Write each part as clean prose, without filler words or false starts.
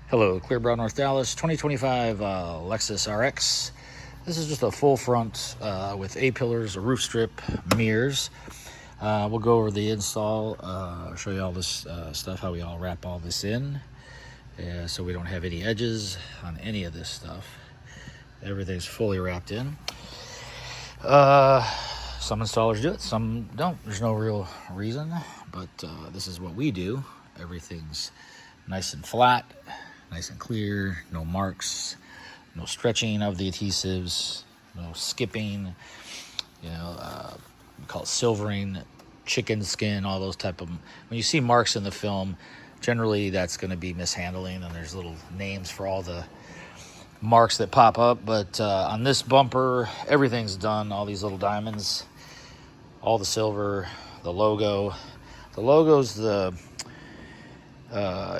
Hello, Clear Brow, North Dallas, 2025 Lexus RX. This is just a full front with A-pillars, a roof strip, mirrors. We'll go over the install, show you all this stuff, how we all wrap all this in, so we don't have any edges on any of this stuff. Everything's fully wrapped in. Some installers do it, some don't. There's no real reason, but this is what we do. Everything's nice and flat, nice and clear, no marks, no stretching of the adhesives, no skipping, we call it silvering, chicken skin, all those type of, when you see marks in the film, generally that's going to be mishandling, and there's little names for all the marks that pop up. But on this bumper, everything's done, all these little diamonds, all the silver, the logo. The logo's the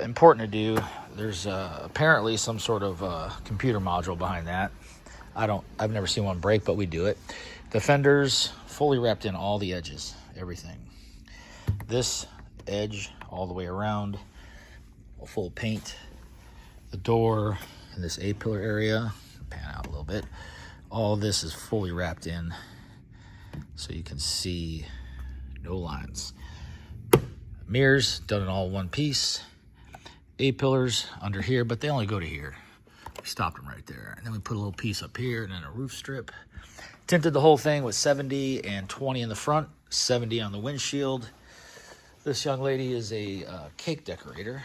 important to do. There's apparently some sort of computer module behind that. I've never seen one break, but we do it. The fenders fully wrapped in all the edges, everything. This edge all the way around, full paint. The door and this A-pillar area, pan out a little bit. All this is fully wrapped in, so you can see no lines. Mirrors done in all one piece. A-pillars under here, but they only go to here. We stopped them right there. And then we put a little piece up here and then a roof strip. Tinted the whole thing with 70 and 20 in the front, 70 on the windshield. This young lady is a cake decorator,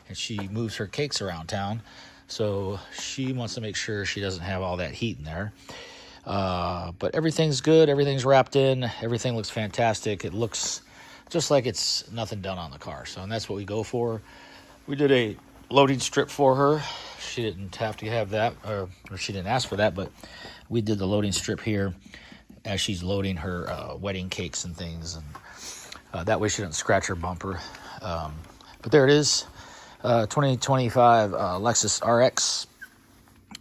and she moves her cakes around town. So she wants to make sure she doesn't have all that heat in there. But everything's good. Everything's wrapped in. Everything looks fantastic. It looks just like it's nothing done on the car. So, and that's what we go for. We did a loading strip for her. She didn't have to have that, or she didn't ask for that, but we did the loading strip here as she's loading her wedding cakes and things. And that way she doesn't scratch her bumper. But there it is, 2025 Lexus RX,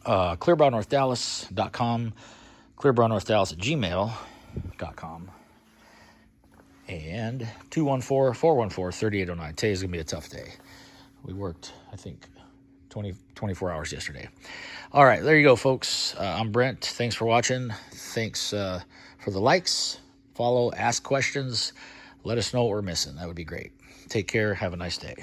clearbrownorthdallas.com, clearbrownorthdallas@gmail.com. And 214-414-3809. Today's going to be a tough day. We worked, I think, 24 hours yesterday. All right, there you go, folks. I'm Brent. Thanks for watching. Thanks for the likes. Follow, ask questions. Let us know what we're missing. That would be great. Take care. Have a nice day.